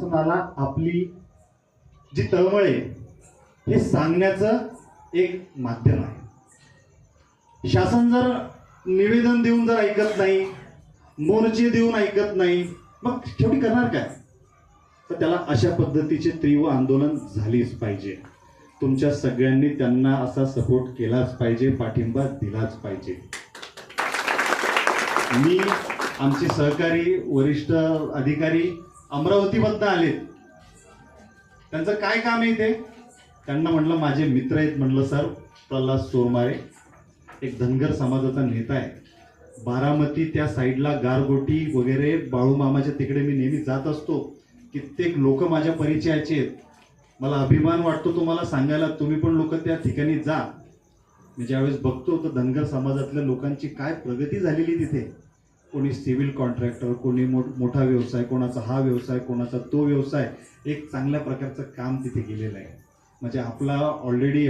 शासनाला आपली जी तळमळ आहे हे सांगण्याचं एक माध्यम आहे. शासन जर निवेदन देऊन जर ऐकत नाही, मोर्चे देऊन ऐकत नाही, मग शेवटी करणार काय? तर त्याला अशा पद्धतीचे तीव्र आंदोलन झालीच पाहिजे. तुमच्या सगळ्यांनी त्यांना असा सपोर्ट केलाच पाहिजे, पाठिंबा दिलाच पाहिजे. मी आमचे सहकारी वरिष्ठ अधिकारी अमरावतीमधनं आले. त्यांचं काय काम आहे ते? त्यांना म्हणलं माझे मित्र आहेत, म्हणलं सर प्रल्हाद सोरमारे एक धनगर समाजाचा नेता आहे, बारामती त्या साईडला गारगोटी वगैरे बाळूमामाच्या तिकडे मी नेहमी जात असतो. कित्येक लोक माझ्या परिचयाचे आहेत. मला अभिमान वाटतो तुम्हाला सांगायला, तुम्ही पण लोक त्या ठिकाणी जा. मी ज्यावेळेस बघतो तर धनगर समाजातल्या लोकांची काय प्रगती झालेली तिथे. कोणी सिव्हिल कॉन्ट्रॅक्टर, कोणी मोठा व्यवसाय, कोणाचा हा व्यवसाय, कोणाचा तो व्यवसाय, एक चांगल्या प्रकारचं काम तिथे केलेलं आहे. म्हणजे आपला ऑलरेडी